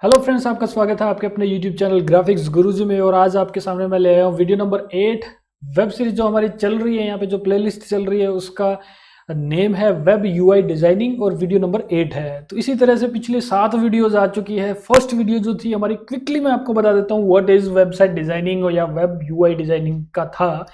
Hello friends, आपका स्वागत है आपके अपने यूट्यूब चैनल ग्राफिक्स गुरुजी में। और आज आपके सामने मैं ले आया हूँ वीडियो नंबर 8 वेब सीरीज जो हमारी चल रही है। यहाँ पे जो प्लेलिस्ट चल रही है उसका नेम है वेब यूआई डिजाइनिंग और वीडियो नंबर 8 है। तो इसी तरह से पिछले 7 वीडियोज आ चुकी है। फर्स्ट वीडियो जो थी हमारी, क्विकली मैं आपको बता देता हूँ व्हाट इज वेबसाइट डिजाइनिंग या वेब यूआई डिजाइनिंग का था।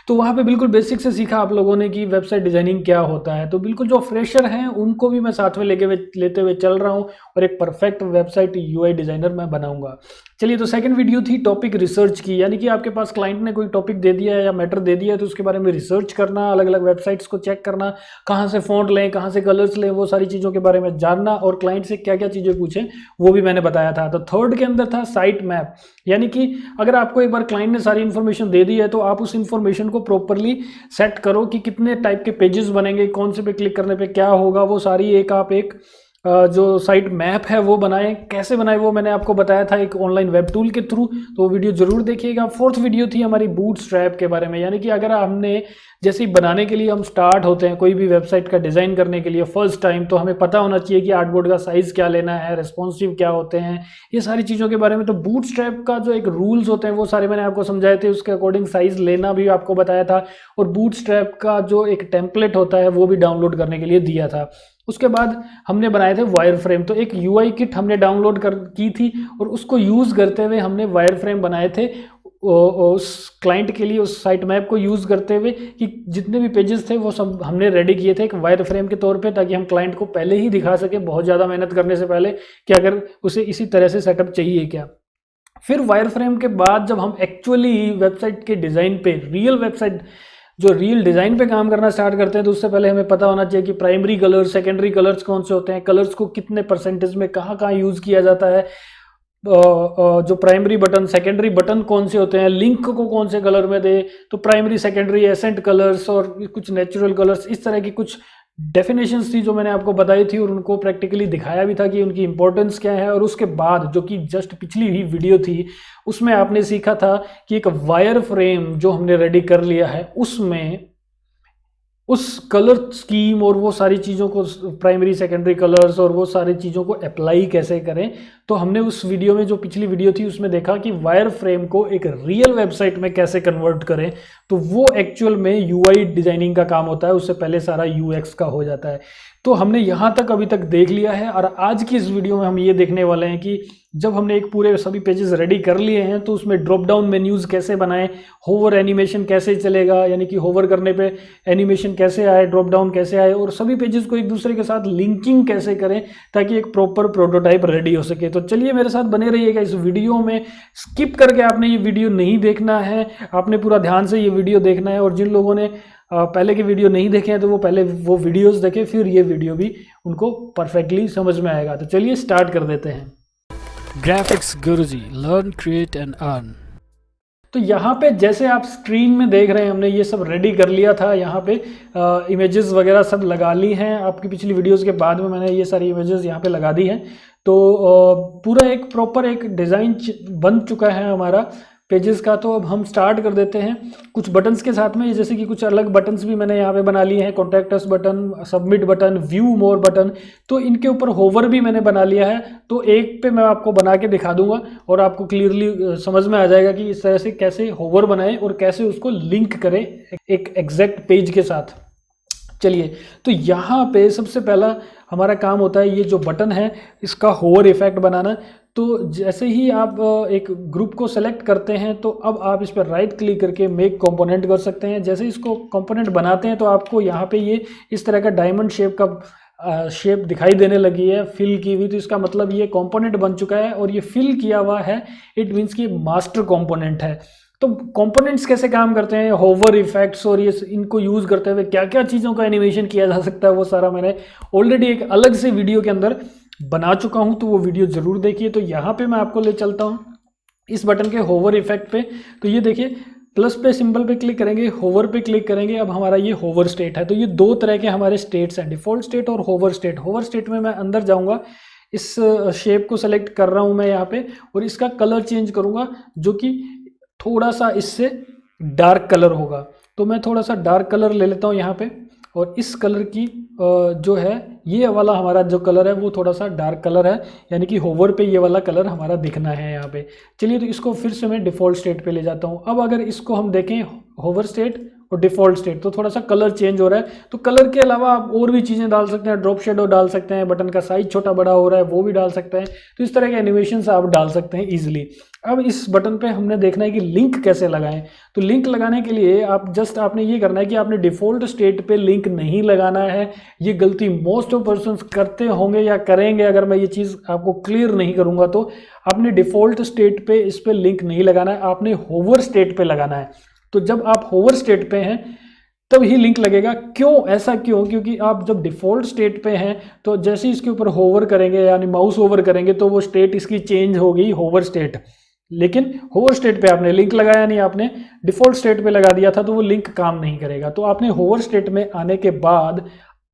तो वहाँ पे बिल्कुल बेसिक से सीखा आप लोगों ने कि वेबसाइट डिजाइनिंग क्या होता है। तो बिल्कुल जो फ्रेशर हैं उनको भी मैं साथ में लेते हुए चल रहा हूँ और एक परफेक्ट वेबसाइट यूआई डिजाइनर मैं बनाऊंगा। चलिए, तो सेकंड वीडियो थी टॉपिक रिसर्च की, यानी कि आपके पास क्लाइंट ने कोई टॉपिक दे दिया है या मैटर दे दिया है तो उसके बारे में रिसर्च करना, अलग अलग वेबसाइट्स को चेक करना, कहाँ से फॉन्ट लें, कहाँ से कलर्स लें, वो सारी चीज़ों के बारे में जानना और क्लाइंट से क्या क्या चीज़ें पूछें वो भी मैंने बताया था। तो थर्ड के अंदर था साइट मैप, यानी कि अगर आपको एक बार क्लाइंट ने सारी इन्फॉर्मेशन दे दी है तो आप उस इन्फॉर्मेशन को प्रॉपरली सेट करो कि कितने टाइप के पेजेस बनेंगे, कौन से पे क्लिक करने पे क्या होगा, वो सारी एक जो साइट मैप है वो बनाएं। कैसे बनाएं वो मैंने आपको बताया था एक ऑनलाइन वेब टूल के थ्रू, तो वो वीडियो जरूर देखिएगा। फोर्थ वीडियो थी हमारी बूटस्ट्रैप के बारे में, यानी कि अगर हमने जैसे ही बनाने के लिए हम स्टार्ट होते हैं कोई भी वेबसाइट का डिज़ाइन करने के लिए फर्स्ट टाइम, तो हमें पता होना चाहिए कि आर्टबोर्ड का साइज़ क्या लेना है, रेस्पॉन्सिव क्या होते हैं, ये सारी चीज़ों के बारे में। तो बूटस्ट्रैप का जो एक रूल्स होते हैं वो सारे मैंने आपको समझाए थे, उसके अकॉर्डिंग साइज़ लेना भी आपको बताया था और बूटस्ट्रैप का जो एक टेम्पलेट होता है वो भी डाउनलोड करने के लिए दिया था। उसके बाद हमने बनाए थे वायर फ्रेम, तो एक यूआई किट हमने डाउनलोड की थी और उसको यूज़ करते हुए हमने वायर फ्रेम बनाए थे उस क्लाइंट के लिए, उस साइट मैप को यूज़ करते हुए कि जितने भी पेजेस थे वो सब हमने रेडी किए थे एक वायर फ्रेम के तौर पे, ताकि हम क्लाइंट को पहले ही दिखा सके बहुत ज़्यादा मेहनत करने से पहले कि अगर उसे इसी तरह से सेटअप चाहिए क्या। फिर वायर फ्रेम के बाद जब हम एक्चुअली वेबसाइट के डिज़ाइन पे रियल डिज़ाइन पे काम करना स्टार्ट करते हैं तो उससे पहले हमें पता होना चाहिए कि प्राइमरी कलर्स, सेकेंडरी कलर्स कौन से होते हैं, कलर्स को कितने परसेंटेज में कहाँ कहाँ यूज़ किया जाता है, जो प्राइमरी बटन, सेकेंडरी बटन कौन से होते हैं, लिंक को कौन से कलर में दे, तो प्राइमरी, सेकेंडरी, एसेंट कलर्स और कुछ नेचुरल कलर्स, इस तरह की कुछ डेफिनेशंस थी जो मैंने आपको बताई थी और उनको प्रैक्टिकली दिखाया भी था कि उनकी इंपॉर्टेंस क्या है। और उसके बाद जो कि जस्ट पिछली ही वीडियो थी उसमें आपने सीखा था कि एक वायर फ्रेम जो हमने रेडी कर लिया है उसमें उस कलर स्कीम और वो सारी चीज़ों को, प्राइमरी सेकेंडरी कलर्स और वो सारी चीज़ों को अप्लाई कैसे करें। तो हमने उस वीडियो में, जो पिछली वीडियो थी उसमें देखा कि वायर फ्रेम को एक रियल वेबसाइट में कैसे कन्वर्ट करें। तो वो एक्चुअल में यूआई डिजाइनिंग का काम होता है, उससे पहले सारा यूएक्स का हो जाता है। तो हमने यहाँ तक अभी तक देख लिया है और आज की इस वीडियो में हम ये देखने वाले हैं कि जब हमने एक पूरे सभी पेजेस रेडी कर लिए हैं तो उसमें ड्रॉप डाउन मेन्यूज़ कैसे बनाएं, होवर एनिमेशन कैसे चलेगा, यानी कि होवर करने पे एनिमेशन कैसे आए, ड्रॉप डाउन कैसे आए, और सभी पेजेस को एक दूसरे के साथ लिंकिंग कैसे करें ताकि एक प्रॉपर प्रोटोटाइप रेडी हो सके। तो चलिए मेरे साथ बने रहिएगा इस वीडियो में। स्किप करके आपने ये वीडियो नहीं देखना है, आपने पूरा ध्यान से ये वीडियो देखना है। और जिन लोगों ने पहले के वीडियो नहीं देखे हैं तो वो पहले वो वीडियोस देखें, फिर ये वीडियो भी उनको परफेक्टली समझ में आएगा। तो चलिए स्टार्ट कर देते हैं। Graphics Guruji, learn, create and earn. तो यहाँ पे जैसे आप स्क्रीन में देख रहे हैं हमने ये सब रेडी कर लिया था। यहाँ पे इमेजेस वगैरह सब लगा ली हैं, आपकी पिछली वीडियोस के बाद में मैंने ये सारी इमेजेस यहाँ पे लगा दी हैं। तो पूरा एक प्रॉपर एक डिज़ाइन बन चुका है हमारा पेजेस का। तो अब हम स्टार्ट कर देते हैं कुछ बटन्स के साथ में, जैसे कि कुछ अलग बटन्स भी मैंने यहाँ पे बना लिए हैं, contact us button, submit button, view मोर बटन। तो इनके ऊपर होवर भी मैंने बना लिया है, तो एक पे मैं आपको बना के दिखा दूंगा और आपको क्लियरली समझ में आ जाएगा कि इस तरह से कैसे होवर बनाएं और कैसे उसको लिंक करें एक एग्जैक्ट पेज के साथ। चलिए, तो यहाँ पे सबसे पहला हमारा काम होता है ये जो बटन है इसका होवर इफेक्ट बनाना। तो जैसे ही आप एक ग्रुप को सेलेक्ट करते हैं तो अब आप इस पर राइट क्लिक करके मेक कंपोनेंट कर सकते हैं। जैसे इसको कंपोनेंट बनाते हैं तो आपको यहाँ पे ये इस तरह का डायमंड शेप का शेप दिखाई देने लगी है, फिल की हुई। तो इसका मतलब ये कंपोनेंट बन चुका है और ये फिल किया हुआ है, इट मीन्स कि मास्टर कंपोनेंट है। तो कंपोनेंट्स कैसे काम करते हैं, होवर इफेक्ट्स और ये इनको यूज़ करते हुए क्या क्या चीज़ों का एनिमेशन किया जा सकता है, वो सारा मैंने ऑलरेडी एक अलग से वीडियो के अंदर बना चुका हूं, तो वो वीडियो ज़रूर देखिए। तो यहाँ पे मैं आपको ले चलता हूँ इस बटन के होवर इफेक्ट पे। तो ये देखिए, प्लस पे सिंबल पे क्लिक करेंगे, होवर पे क्लिक करेंगे, अब हमारा ये होवर स्टेट है। तो ये दो तरह के हमारे स्टेट्स हैं, डिफॉल्ट स्टेट और होवर स्टेट। होवर स्टेट में मैं अंदर जाऊँगा, इस शेप को सेलेक्ट कर रहा हूँ मैं यहाँ पे और इसका कलर चेंज करूँगा जो कि थोड़ा सा इससे डार्क कलर होगा। तो मैं थोड़ा सा डार्क कलर ले लेता हूँ यहाँ पे और इस कलर की जो है ये वाला हमारा जो कलर है वो थोड़ा सा डार्क कलर है, यानी कि होवर पे ये वाला कलर हमारा दिखना है यहाँ पे। चलिए तो इसको फिर से मैं डिफ़ॉल्ट स्टेट पे ले जाता हूँ। अब अगर इसको हम देखें होवर स्टेट और डिफ़ॉल्ट स्टेट, तो थोड़ा सा कलर चेंज हो रहा है। तो कलर के अलावा आप और भी चीज़ें डाल सकते हैं, ड्रॉप शेडो डाल सकते हैं, बटन का साइज छोटा बड़ा हो रहा है वो भी डाल सकते हैं। तो इस तरह के एनिमेशन आप डाल सकते हैं ईजिली। अब इस बटन पे हमने देखना है कि लिंक कैसे लगाएं। तो लिंक लगाने के लिए आपने ये करना है कि आपने डिफ़ॉल्ट स्टेट पे लिंक नहीं लगाना है। ये गलती मोस्ट ऑफ पर्सन्स करते होंगे या करेंगे, अगर मैं ये चीज़ आपको क्लियर नहीं करूँगा तो। आपने डिफ़ॉल्ट स्टेट पे इस पर लिंक नहीं लगाना है, आपने होवर स्टेट पे लगाना है। तो जब आप होवर स्टेट पे हैं तब ही लिंक लगेगा। क्यों, ऐसा क्यों? क्योंकि आप जब डिफ़ॉल्ट स्टेट पे हैं तो जैसे ही इसके ऊपर होवर करेंगे यानी माउस होवर करेंगे तो वो स्टेट इसकी चेंज होगी होवर स्टेट। लेकिन होवर स्टेट पे आपने लिंक लगाया नहीं, आपने डिफ़ॉल्ट स्टेट पे लगा दिया था, तो वो लिंक काम नहीं करेगा। तो आपने होवर स्टेट में आने के बाद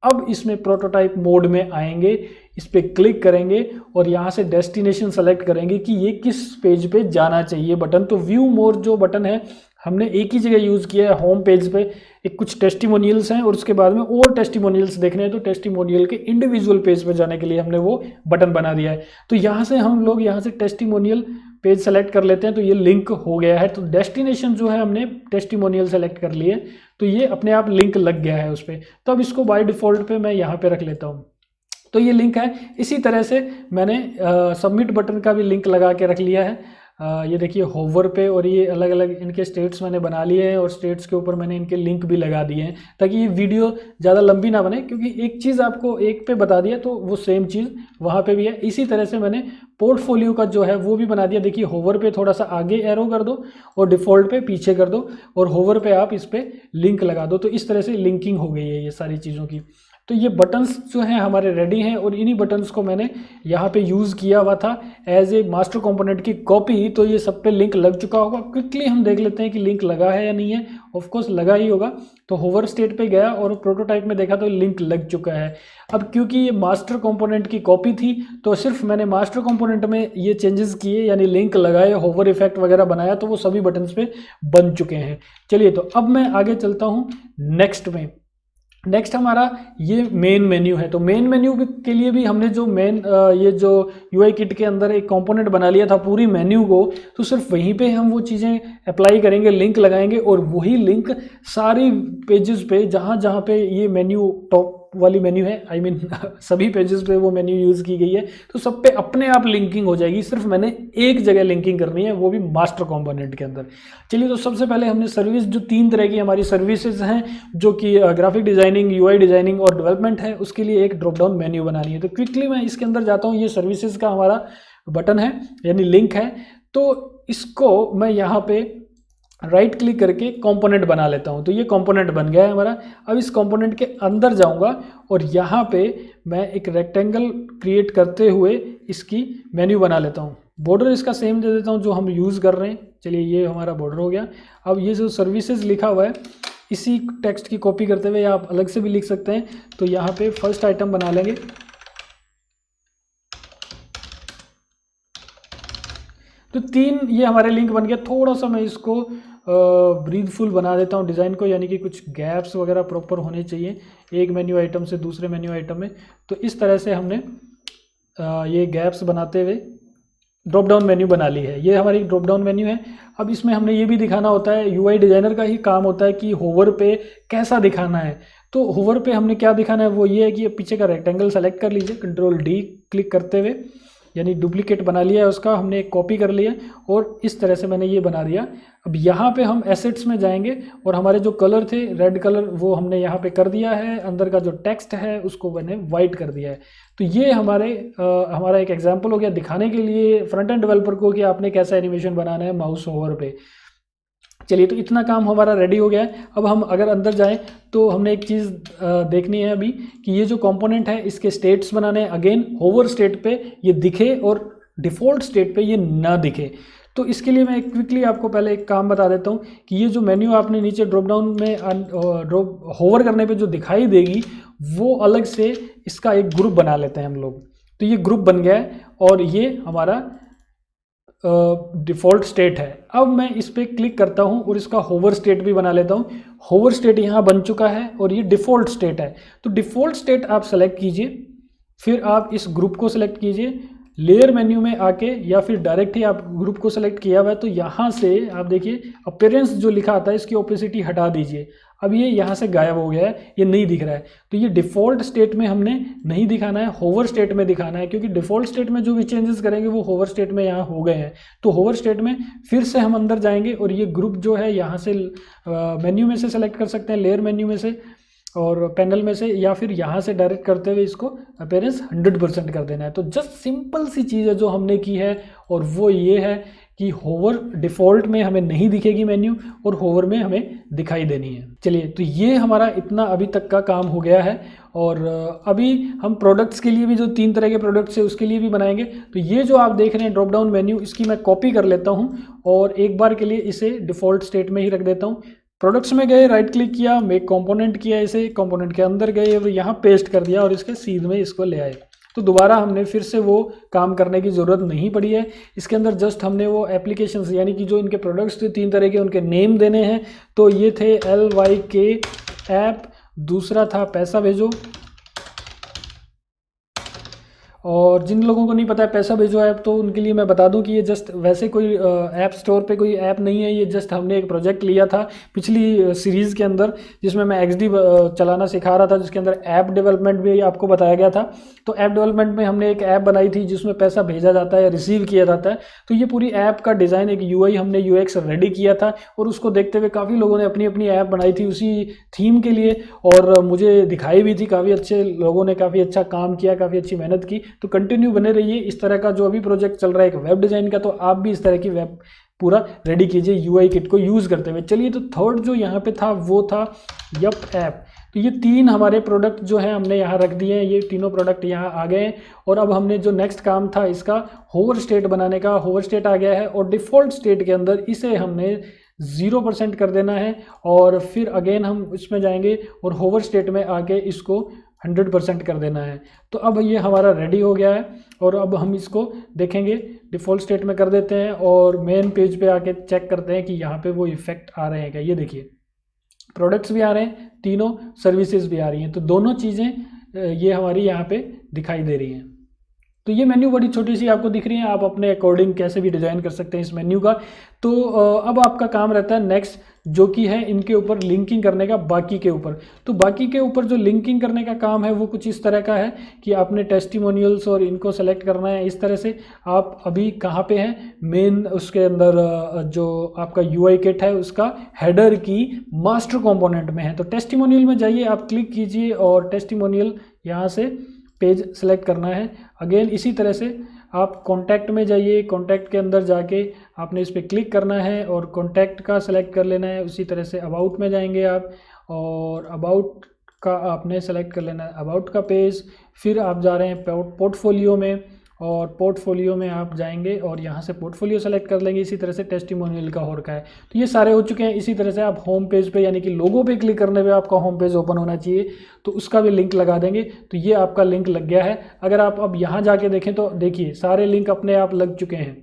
अब इसमें प्रोटोटाइप मोड में आएंगे, इस पर क्लिक करेंगे और यहाँ से डेस्टिनेशन सेलेक्ट करेंगे कि ये किस पेज पे जाना चाहिए बटन। तो व्यू मोर जो बटन है हमने एक ही जगह यूज़ किया है, होम पेज पे। एक कुछ टेस्टिमोनियल्स हैं और उसके बाद में और टेस्टिमोनियल्स देखने हैं, तो टेस्टिमोनियल के इंडिविजुअल पेज पे जाने के लिए हमने वो बटन बना दिया है। तो यहाँ से हम लोग यहाँ से टेस्टिमोनियल पेज सेलेक्ट कर लेते हैं, तो ये लिंक हो गया है। तो डेस्टिनेशन जो है हमने टेस्टिमोनियल सेलेक्ट कर लिए, तो ये अपने आप लिंक लग गया है उस पर। तो अब इसको बाय डिफ़ॉल्ट पे मैं यहाँ पे रख लेता हूँ, तो ये लिंक है। इसी तरह से मैंने सबमिट बटन का भी लिंक लगा के रख लिया है। ये देखिए होवर पे, और ये अलग अलग इनके स्टेट्स मैंने बना लिए हैं और स्टेट्स के ऊपर मैंने इनके लिंक भी लगा दिए हैं ताकि ये वीडियो ज़्यादा लंबी ना बने, क्योंकि एक चीज़ आपको एक पे बता दिया तो वो सेम चीज़ वहाँ पे भी है। इसी तरह से मैंने पोर्टफोलियो का जो है वो भी बना दिया। देखिए होवर पे थोड़ा सा आगे एरो कर दो और डिफ़ॉल्ट पे पीछे कर दो और होवर पे आप इस पर लिंक लगा दो। तो इस तरह से लिंकिंग हो गई है ये सारी चीज़ों की। तो ये बटन्स जो हैं हमारे रेडी हैं और इन्हीं बटन्स को मैंने यहाँ पे यूज़ किया हुआ था एज ए मास्टर कंपोनेंट की कॉपी। तो ये सब पे लिंक लग चुका होगा। क्विकली हम देख लेते हैं कि लिंक लगा है या नहीं है। ऑफ कोर्स लगा ही होगा। तो होवर स्टेट पे गया और प्रोटोटाइप में देखा तो लिंक लग चुका है। अब क्योंकि ये मास्टर कंपोनेंट की कॉपी थी तो सिर्फ मैंने मास्टर कंपोनेंट में ये चेंजेस किए, यानी लिंक लगाए, होवर इफेक्ट वगैरह बनाया, तो वो सभी बटन्स पे बन चुके हैं। चलिए तो अब मैं आगे चलता हूँ नेक्स्ट में। नेक्स्ट हमारा ये मेन मेन्यू है। तो मेन मेन्यू के लिए भी हमने जो ये जो यूआई किट के अंदर एक कंपोनेंट बना लिया था पूरी मेन्यू को, तो सिर्फ वहीं पे हम वो चीज़ें अप्लाई करेंगे, लिंक लगाएंगे और वही लिंक सारी पेजेस पे जहाँ जहाँ पे ये मेन्यू टॉप वाली मेन्यू है, आई मीन सभी पेजेस पे वो मेन्यू यूज़ की गई है, तो सब पे अपने आप लिंकिंग हो जाएगी। सिर्फ मैंने एक जगह लिंकिंग करनी है, वो भी मास्टर कंपोनेंट के अंदर। चलिए तो सबसे पहले हमने सर्विस, जो 3 तरह की हमारी सर्विसेज हैं, जो कि ग्राफिक डिज़ाइनिंग, यूआई डिज़ाइनिंग और डेवलपमेंट है, उसके लिए एक ड्रॉप डाउन मेन्यू बनानी है। तो क्विकली मैं इसके अंदर जाता हूँ। ये सर्विसेज का हमारा बटन है यानी लिंक है। तो इसको मैं यहाँ पे राइट क्लिक करके कंपोनेंट बना लेता हूँ। तो ये कंपोनेंट बन गया है हमारा। अब इस कंपोनेंट के अंदर जाऊँगा और यहाँ पे मैं एक रेक्टेंगल क्रिएट करते हुए इसकी मेन्यू बना लेता हूँ। बॉर्डर इसका सेम दे देता हूँ जो हम यूज़ कर रहे हैं। चलिए ये हमारा बॉर्डर हो गया। अब ये जो सर्विसेज लिखा हुआ है इसी टेक्स्ट की कॉपी करते हुए आप अलग से भी लिख सकते हैं। तो यहाँ पे फर्स्ट आइटम बना लेंगे। तो 3 ये हमारे लिंक बन गया। थोड़ा सा मैं इसको ब्रीथफुल बना देता हूँ डिज़ाइन को, यानी कि कुछ गैप्स वगैरह प्रॉपर होने चाहिए एक मेन्यू आइटम से दूसरे मेन्यू आइटम में। तो इस तरह से हमने ये गैप्स बनाते हुए ड्रॉप डाउन मेन्यू बना ली है। ये हमारी ड्रॉप डाउन मेन्यू है। अब इसमें हमने ये भी दिखाना होता है, यूआई डिज़ाइनर का ही काम होता है कि होवर पे कैसा दिखाना है। तो होवर पे हमने क्या दिखाना है वो ये है कि पीछे का रेक्टेंगल सेलेक्ट कर लीजिए Ctrl+D क्लिक करते हुए, यानी डुप्लीकेट बना लिया है उसका हमने, एक कॉपी कर लिया और इस तरह से मैंने ये बना दिया। अब यहाँ पे हम एसेट्स में जाएंगे और हमारे जो कलर थे रेड कलर वो हमने यहाँ पे कर दिया है। अंदर का जो टेक्स्ट है उसको मैंने वाइट कर दिया है। तो ये हमारा एक एग्जांपल हो गया दिखाने के लिए फ्रंट एंड डेवलपर को कि आपने कैसा एनिमेशन बनाना है माउस होवर पे। चलिए तो इतना काम हमारा रेडी हो गया है। अब हम अगर अंदर जाएं तो हमने एक चीज़ देखनी है अभी कि ये जो कंपोनेंट है इसके स्टेट्स बनाने हैं। अगेन होवर स्टेट पे ये दिखे और डिफ़ॉल्ट स्टेट पे ये ना दिखे। तो इसके लिए मैं क्विकली आपको पहले एक काम बता देता हूँ कि ये जो मेन्यू आपने नीचे ड्रॉप डाउन में होवर करने पे जो दिखाई देगी वो अलग से इसका एक ग्रुप बना लेते हैं हम लोग। तो ये ग्रुप बन गया है और ये हमारा डिफ़ॉल्ट स्टेट है। अब मैं इस पर क्लिक करता हूँ और इसका होवर स्टेट भी बना लेता हूँ। होवर स्टेट यहाँ बन चुका है और ये डिफ़ॉल्ट स्टेट है। तो डिफ़ॉल्ट स्टेट आप सेलेक्ट कीजिए, फिर आप इस ग्रुप को सेलेक्ट कीजिए, लेयर मेन्यू में आके या फिर डायरेक्ट ही आप ग्रुप को सेलेक्ट किया हुआ है तो यहाँ से आप देखिए अपीयरेंस जो लिखा आता है इसकी ओपेसिटी हटा दीजिए। अब ये यहाँ से गायब हो गया है, ये नहीं दिख रहा है। तो ये डिफ़ॉल्ट स्टेट में हमने नहीं दिखाना है, होवर स्टेट में दिखाना है, क्योंकि डिफ़ॉल्ट स्टेट में जो भी चेंजेस करेंगे वो होवर स्टेट में यहाँ हो गए हैं। तो होवर स्टेट में फिर से हम अंदर जाएंगे और ये ग्रुप जो है यहाँ से मेन्यू में से सेलेक्ट कर सकते हैं, लेयर मेन्यू में से और पैनल में से, या फिर यहाँ से डायरेक्ट करते हुए इसको अपीयरेंस 100% कर देना है। तो जस्ट सिंपल सी चीज़ है जो हमने की है, और वो ये है कि होवर डिफ़ॉल्ट में हमें नहीं दिखेगी मेन्यू और होवर में हमें दिखाई देनी है। चलिए, तो ये हमारा इतना अभी तक का काम हो गया है। और अभी हम प्रोडक्ट्स के लिए भी जो 3 तरह के प्रोडक्ट्स है उसके लिए भी बनाएंगे। तो ये जो आप देख रहे हैं ड्रॉप डाउन मेन्यू, इसकी मैं कॉपी कर लेता हूँ और एक बार के लिए इसे डिफ़ॉल्ट स्टेट में ही रख देता हूँ। प्रोडक्ट्स में गए, राइट क्लिक किया, मेक कंपोनेंट किया, इसे कंपोनेंट के अंदर गए और यहाँ पेस्ट कर दिया और इसके सीध में इसको ले आए। तो दोबारा हमने फिर से वो काम करने की ज़रूरत नहीं पड़ी है। इसके अंदर जस्ट हमने वो एप्लीकेशंस यानी कि जो इनके प्रोडक्ट्स थे 3 तरह के, उनके नेम देने हैं। तो ये थे LYK ऐप, दूसरा था पैसा भेजो, और जिन लोगों को नहीं पता है पैसा भेजो ऐप, तो उनके लिए मैं बता दूं कि ये जस्ट वैसे कोई ऐप स्टोर पे कोई ऐप नहीं है। ये जस्ट हमने एक प्रोजेक्ट लिया था पिछली सीरीज़ के अंदर जिसमें मैं XD चलाना सिखा रहा था, जिसके अंदर ऐप डेवलपमेंट भी आपको बताया गया था। तो ऐप डेवलपमेंट में हमने एक ऐप बनाई थी जिसमें पैसा भेजा जाता है या रिसीव किया जाता है। तो ये पूरी ऐप का डिज़ाइन, एक UI हमने UX रेडी किया था और उसको देखते हुए काफ़ी लोगों ने अपनी अपनी ऐप बनाई थी उसी थीम के लिए, और मुझे दिखाई भी थी। काफ़ी अच्छे लोगों ने काफ़ी अच्छा काम किया, काफ़ी अच्छी मेहनत की। तो कंटिन्यू बने रहिए इस तरह का जो अभी प्रोजेक्ट चल रहा है एक वेब डिज़ाइन का, तो आप भी इस तरह की वेब पूरा रेडी कीजिए UI किट को यूज़ करते हुए। चलिए, तो थर्ड जो यहाँ पे था वो था यप ऐप। तो ये 3 हमारे प्रोडक्ट जो है हमने यहाँ रख दिए हैं, ये तीनों प्रोडक्ट यहाँ आ गए हैं। और अब हमने जो नेक्स्ट काम था इसका होवर स्टेट बनाने का, होवर स्टेट आ गया है और डिफ़ॉल्ट स्टेट के अंदर इसे हमने 0% कर देना है। और फिर अगेन हम इसमें जाएंगे और होवर स्टेट में आके इसको 100% कर देना है। तो अब ये हमारा रेडी हो गया है और अब हम इसको देखेंगे, डिफ़ॉल्ट स्टेट में कर देते हैं और मेन पेज पे आके चेक करते हैं कि यहाँ पे वो इफेक्ट आ रहे हैं क्या। ये देखिए, प्रोडक्ट्स भी आ रहे हैं, तीनों सर्विसेज भी आ रही हैं। तो दोनों चीज़ें ये हमारी यहाँ पे दिखाई दे रही हैं। तो ये मेन्यू बड़ी छोटी सी आपको दिख रही है, आप अपने अकॉर्डिंग कैसे भी डिज़ाइन कर सकते हैं इस मेन्यू का। तो अब आपका काम रहता है नेक्स्ट, जो कि है इनके ऊपर लिंकिंग करने का बाकी के ऊपर। तो बाकी के ऊपर जो लिंकिंग करने का काम है वो कुछ इस तरह का है कि आपने टेस्टिमोनियल्स और इनको सेलेक्ट करना है इस तरह से। आप अभी कहाँ पे हैं, मेन उसके अंदर जो आपका UI किट है उसका हेडर की मास्टर कंपोनेंट में है। तो टेस्टिमोनियल में जाइए, आप क्लिक कीजिए और टेस्टिमोनियल यहाँ से पेज सेलेक्ट करना है। अगेन इसी तरह से आप कॉन्टैक्ट में जाइए, कॉन्टैक्ट के अंदर जाके आपने इस पर क्लिक करना है और कॉन्टैक्ट का सेलेक्ट कर लेना है। उसी तरह से अबाउट में जाएंगे आप और अबाउट का आपने सेलेक्ट कर लेना है, अबाउट का पेज। फिर आप जा रहे हैं पोर्टफोलियो में और पोर्टफोलियो में आप जाएंगे और यहाँ से पोर्टफोलियो सेलेक्ट कर लेंगे। इसी तरह से टेस्टिमोनियल का हो रखा है। तो ये सारे हो चुके हैं। इसी तरह से आप होम पेज पे यानी कि लोगो पे क्लिक करने पे आपका होम पेज ओपन होना चाहिए, तो उसका भी लिंक लगा देंगे। तो ये आपका लिंक लग गया है। अगर आप अब यहाँ जाके देखें तो देखिए सारे लिंक अपने आप लग चुके हैं।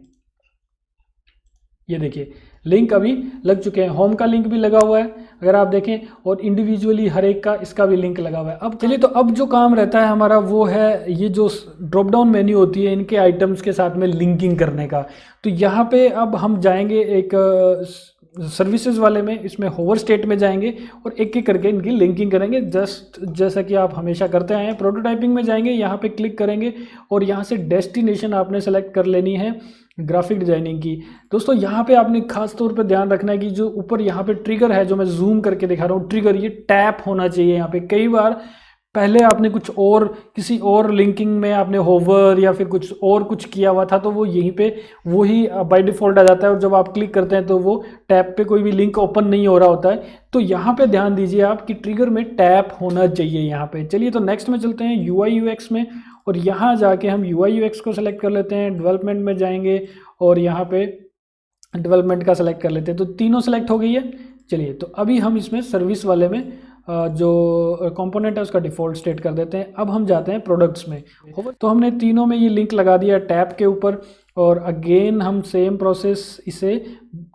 ये देखिए लिंक अभी लग चुके हैं, होम का लिंक भी लगा हुआ है अगर आप देखें, और इंडिविजुअली हर एक का इसका भी लिंक लगा हुआ है। अब चलिए, तो अब जो काम रहता है हमारा वो है ये जो ड्रॉप डाउन मेन्यू होती है इनके आइटम्स के साथ में लिंकिंग करने का। तो यहाँ पे अब हम जाएंगे एक सर्विसेज वाले में, इसमें होवर स्टेट में जाएंगे और एक एक करके इनकी लिंकिंग करेंगे, जस्ट जैसा कि आप हमेशा करते आए हैं। प्रोटोटाइपिंग में जाएंगे, यहाँ पे क्लिक करेंगे और यहाँ से डेस्टिनेशन आपने सेलेक्ट कर लेनी है ग्राफिक डिजाइनिंग की। दोस्तों यहाँ पे आपने खास तौर पे ध्यान रखना है कि जो ऊपर यहाँ पे ट्रिगर है, जो मैं जूम करके दिखा रहा हूँ ट्रिगर, ये टैप होना चाहिए यहाँ पे। कई बार पहले आपने कुछ और किसी और लिंकिंग में आपने होवर या फिर कुछ किया हुआ था, तो वो यहीं पे वही बाय डिफ़ॉल्ट आ जाता है और जब आप क्लिक करते हैं तो वो टैब पे कोई भी लिंक ओपन नहीं हो रहा होता है। तो यहाँ पे ध्यान दीजिए आप कि ट्रिगर में टैप होना चाहिए यहाँ पे। चलिए, तो नेक्स्ट में चलते हैं UI UX में और यहाँ जाके हम UI UX को सेलेक्ट कर लेते हैं। डेवलपमेंट में जाएंगे और यहाँ पे डेवलपमेंट का सेलेक्ट कर लेते हैं। तो तीनों सेलेक्ट हो गई है। चलिए, तो अभी हम इसमें सर्विस वाले में जो कंपोनेंट है उसका डिफ़ॉल्ट स्टेट कर देते हैं। अब हम जाते हैं प्रोडक्ट्स में। तो हमने तीनों में ये लिंक लगा दिया टैब के ऊपर और अगेन हम सेम प्रोसेस इसे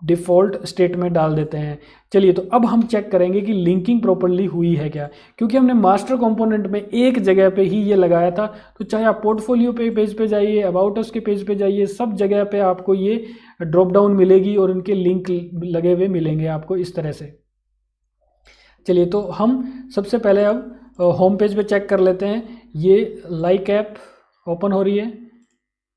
डिफ़ॉल्ट स्टेट में डाल देते हैं। चलिए, तो अब हम चेक करेंगे कि लिंकिंग प्रॉपर्ली हुई है क्या, क्योंकि हमने मास्टर कंपोनेंट में एक जगह पे ही ये लगाया था। तो चाहे आप पोर्टफोलियो पे पेज पे जाइए, अबाउट अस के पेज पे जाइए, सब जगह पे आपको ये ड्रॉप डाउन मिलेगी और उनके लिंक लगे हुए मिलेंगे आपको इस तरह से। चलिए, तो हम सबसे पहले अब होम पेज पे चेक कर लेते हैं। ये लाइक ऐप ओपन हो रही है,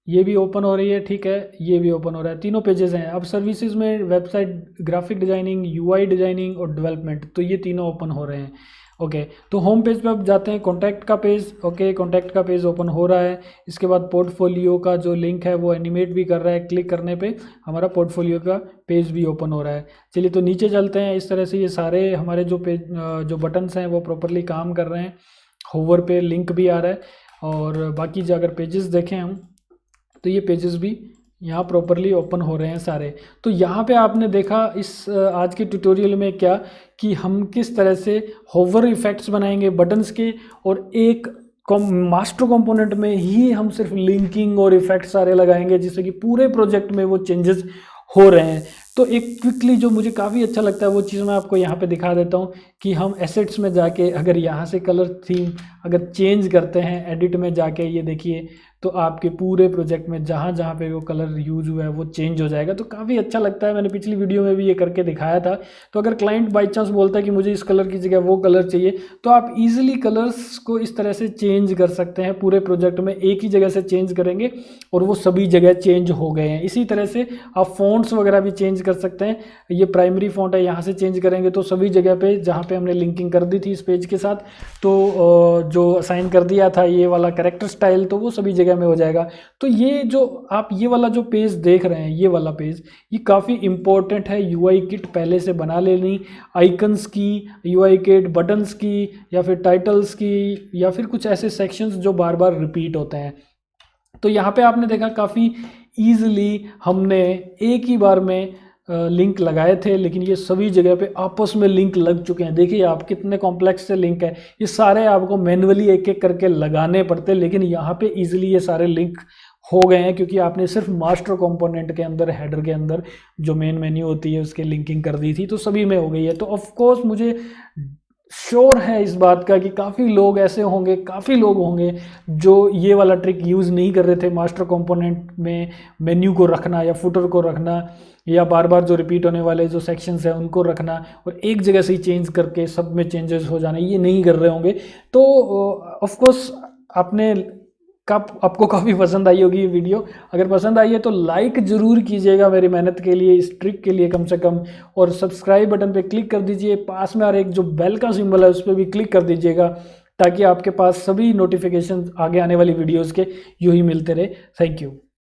ये भी ओपन हो रही है, ठीक है, ये भी ओपन हो रहा है, तीनों पेजेस हैं। अब सर्विसेज में website graphic designing, UI designing और डेवलपमेंट, तो ये तीनों ओपन हो रहे हैं। ओके, तो होम पेज पे अब जाते हैं, कॉन्टैक्ट का पेज। ओके, कॉन्टैक्ट का पेज ओपन हो रहा है। इसके बाद पोर्टफोलियो का जो लिंक है वो एनिमेट भी कर रहा है, क्लिक करने पे हमारा पोर्टफोलियो का पेज भी ओपन हो रहा है। चलिए, तो नीचे चलते हैं। इस तरह से ये सारे हमारे जो पेज जो बटन्स हैं वो प्रॉपरली काम कर रहे हैं। होवर पे लिंक भी आ रहा है, और बाकी जो अगर पेजेस देखें हम, तो ये पेजेस भी यहाँ प्रॉपरली ओपन हो रहे हैं सारे। तो यहाँ पे आपने देखा इस आज के ट्यूटोरियल में क्या, कि हम किस तरह से होवर इफेक्ट्स बनाएंगे बटन्स के, और एक मास्टर कंपोनेंट में ही हम सिर्फ लिंकिंग और इफेक्ट सारे लगाएंगे, जिससे कि पूरे प्रोजेक्ट में वो चेंजेस हो रहे हैं। तो एक क्विकली जो मुझे काफ़ी अच्छा लगता है वो चीज़ मैं आपको यहाँ पे दिखा देता हूँ, कि हम एसेट्स में जाके अगर यहाँ से कलर थीम अगर चेंज करते हैं, एडिट में जाके, ये देखिए, तो आपके पूरे प्रोजेक्ट में जहाँ जहाँ पे वो कलर यूज हुआ है वो चेंज हो जाएगा। तो काफ़ी अच्छा लगता है, मैंने पिछली वीडियो में भी ये करके दिखाया था। तो अगर क्लाइंट बाई चांस बोलता है कि मुझे इस कलर की जगह वो कलर चाहिए, तो आप इजीली कलर्स को इस तरह से चेंज कर सकते हैं। पूरे प्रोजेक्ट में एक ही जगह से चेंज करेंगे और वो सभी जगह चेंज हो गए हैं। इसी तरह से आप फ़ॉन्ट्स वगैरह भी चेंज कर सकते हैं। ये प्राइमरी फ़ॉन्ट है, यहाँ से चेंज करेंगे तो सभी जगह पर जहाँ पर हमने लिंकिंग कर दी थी इस पेज के साथ, तो जो असाइन कर दिया था ये वाला कैरेक्टर स्टाइल, तो वो सभी जगह में हो जाएगा। तो ये जो आप ये वाला जो पेज देख रहे हैं, ये वाला पेज, ये काफ़ी इंपॉर्टेंट है। यूआई किट पहले से बना लेनी, आइकन्स की यूआई किट, बटन्स की, या फिर टाइटल्स की, या फिर कुछ ऐसे सेक्शंस जो बार बार रिपीट होते हैं। तो यहाँ पे आपने देखा काफ़ी ईजिली हमने एक ही बार में लिंक लगाए थे, लेकिन ये सभी जगह पे आपस में लिंक लग चुके हैं। देखिए आप कितने कॉम्प्लेक्स से लिंक है, ये सारे आपको मैन्युअली एक एक करके लगाने पड़ते, लेकिन यहाँ पे इजीली ये सारे लिंक हो गए हैं, क्योंकि आपने सिर्फ मास्टर कंपोनेंट के अंदर, हेडर के अंदर जो मेन मेन्यू होती है उसके लिंकिंग कर दी थी, तो सभी में हो गई है। तो ऑफ कोर्स मुझे श्योर है इस बात का कि काफ़ी लोग ऐसे होंगे, काफ़ी लोग होंगे जो ये वाला ट्रिक यूज़ नहीं कर रहे थे, मास्टर कंपोनेंट में मेन्यू को रखना या फुटर को रखना, या बार बार जो रिपीट होने वाले जो सेक्शंस हैं उनको रखना, और एक जगह से ही चेंज करके सब में चेंजेस हो जाना, ये नहीं कर रहे होंगे। तो ऑफ कोर्स आपको काफ़ी पसंद आई होगी ये वीडियो। अगर पसंद आई है तो लाइक ज़रूर कीजिएगा मेरी मेहनत के लिए, इस ट्रिक के लिए कम से कम, और सब्सक्राइब बटन पे क्लिक कर दीजिए। पास में और एक जो बेल का सिंबल है उस पर भी क्लिक कर दीजिएगा, ताकि आपके पास सभी नोटिफिकेशन आगे आने वाली वीडियोज़ के यूँ ही मिलते रहे। Thank you.